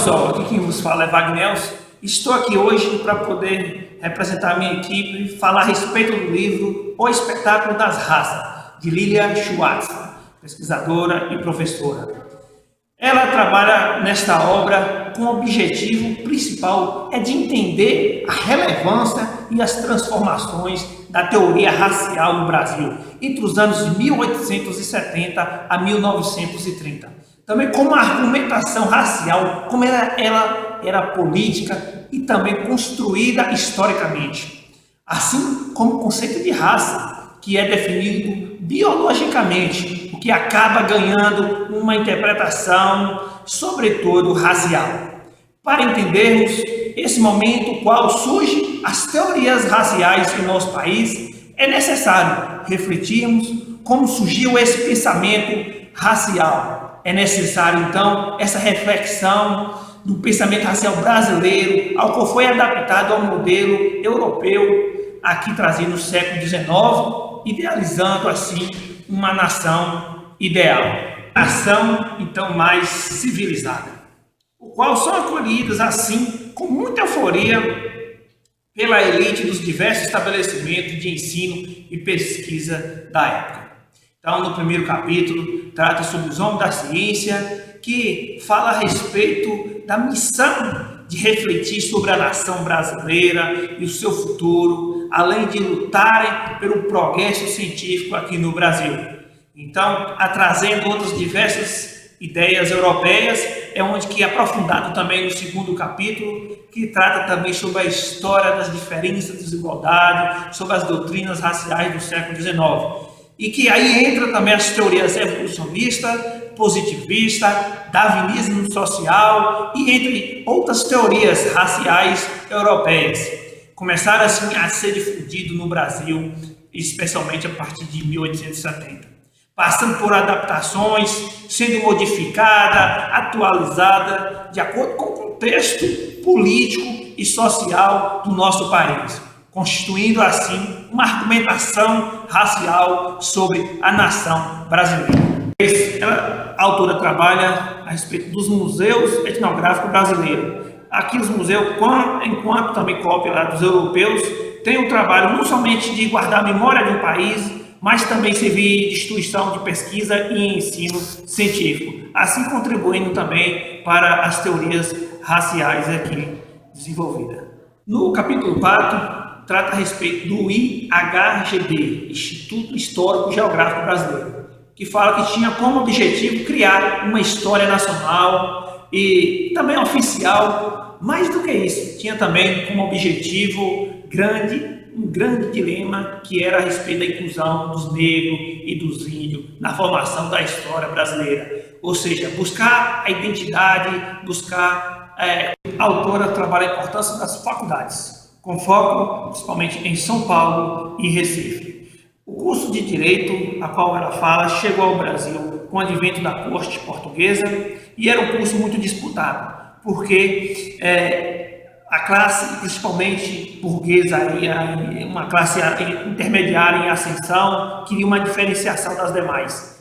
pessoal, aqui quem vos fala é Wagner. Estou aqui hoje para poder representar a minha equipe e falar a respeito do livro O Espetáculo das Raças, de Lilia Schwartz, pesquisadora e professora. Ela trabalha nesta obra com o objetivo principal de entender a relevância e as transformações da teoria racial no Brasil entre os anos de 1870 a 1930. Também como a argumentação racial, como ela era política e também construída historicamente. Assim como o conceito de raça, que é definido biologicamente, o que acaba ganhando uma interpretação, sobretudo racial. Para entendermos esse momento qual surgem as teorias raciais em nosso país, é necessário refletirmos como surgiu esse pensamento racial. É necessário, então, essa reflexão do pensamento racial brasileiro, ao qual foi adaptado ao modelo europeu, aqui trazido no século XIX, idealizando, assim, uma nação ideal. Nação, então, mais civilizada, o qual são acolhidas, assim, com muita euforia pela elite dos diversos estabelecimentos de ensino e pesquisa da época. Então, no primeiro capítulo, trata sobre os homens da ciência, que fala a respeito da missão de refletir sobre a nação brasileira e o seu futuro, além de lutarem pelo progresso científico aqui no Brasil. Então, trazendo outras diversas ideias europeias, é onde que é aprofundado também no segundo capítulo, que trata também sobre a história das diferenças, desigualdades, sobre as doutrinas raciais do século XIX. E que aí entra também as teorias evolucionistas, positivistas, darwinismo social e entre outras teorias raciais europeias. Começaram assim a ser difundido no Brasil, especialmente a partir de 1870. Passando por adaptações, sendo modificada, atualizada, de acordo com o contexto político e social do nosso país, constituindo assim uma argumentação racial sobre a nação brasileira. A autora trabalha a respeito dos museus etnográficos brasileiros. Aqui os museus, enquanto também cópia lá dos europeus, têm um trabalho não somente de guardar a memória de um país, mas também servir de instituição de pesquisa e ensino científico, assim contribuindo também para as teorias raciais aqui desenvolvidas. No capítulo 4, trata a respeito do IHGB, Instituto Histórico Geográfico Brasileiro, que fala que tinha como objetivo criar uma história nacional e também oficial. Mais do que isso, tinha também como objetivo um grande dilema, que era a respeito da inclusão dos negros e dos índios na formação da história brasileira. Ou seja, buscar a identidade, a autora trabalha a importância das faculdades, com foco principalmente em São Paulo e Recife. O curso de Direito, a qual ela fala, chegou ao Brasil com o advento da corte portuguesa e era um curso muito disputado, porque a classe, principalmente burguesa, uma classe intermediária em ascensão, queria uma diferenciação das demais.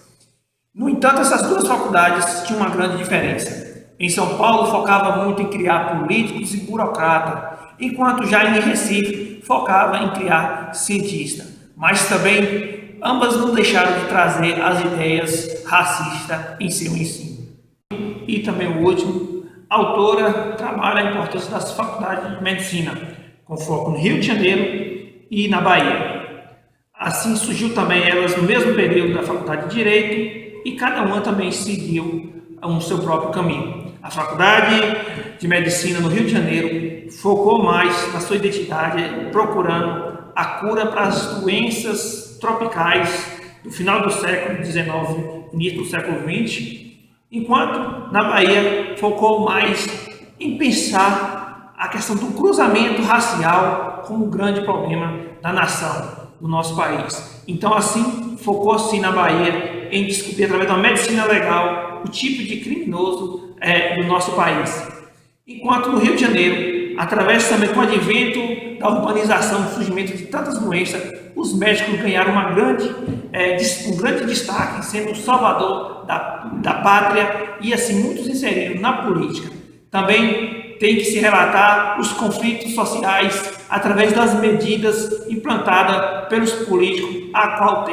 No entanto, essas duas faculdades tinham uma grande diferença. Em São Paulo, focava muito em criar políticos e burocratas, enquanto já em Recife, focava em criar cientistas. Mas também, ambas não deixaram de trazer as ideias racistas em seu ensino. E também o último, a autora trabalha a importância das faculdades de medicina, com foco no Rio de Janeiro e na Bahia. Assim surgiu também elas no mesmo período da faculdade de Direito e cada uma também seguiu o seu próprio caminho. A faculdade de medicina no Rio de Janeiro focou mais na sua identidade, procurando a cura para as doenças tropicais do final do século XIX, início do século XX, enquanto na Bahia focou mais em pensar a questão do cruzamento racial como um grande problema da nação, do nosso país. Então, assim, focou-se na Bahia em descobrir, através da medicina legal, o tipo de criminoso do nosso país. Enquanto no Rio de Janeiro, através também com o advento da urbanização, do surgimento de tantas doenças, os médicos ganharam um grande destaque, sendo o salvador da pátria, e assim muitos inseriram na política. Também tem que se relatar os conflitos sociais através das medidas implantadas pelos políticos, a qual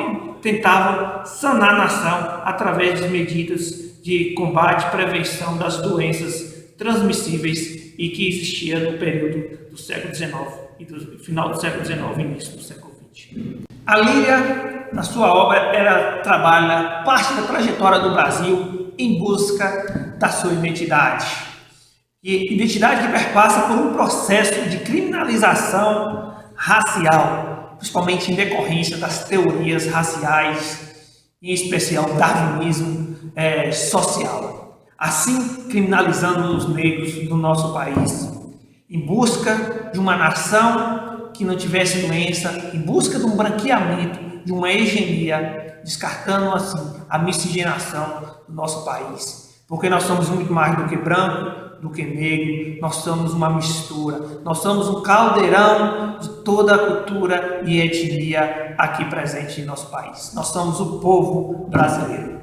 tentavam sanar a nação através das medidas de combate e prevenção das doenças transmissíveis e que existia no período do século XIX e do final do século XIX e início do século XX. A Lília, na sua obra, ela trabalha parte da trajetória do Brasil em busca da sua identidade. E identidade que perpassa por um processo de criminalização racial, principalmente em decorrência das teorias raciais, em especial o darwinismo social. Assim, criminalizando os negros do nosso país, em busca de uma nação que não tivesse doença, em busca de um branqueamento, de uma eugenia, descartando assim a miscigenação do nosso país. Porque nós somos muito mais do que branco, do que negro, nós somos uma mistura, nós somos um caldeirão de toda a cultura e etnia aqui presente em nosso país. Nós somos o povo brasileiro.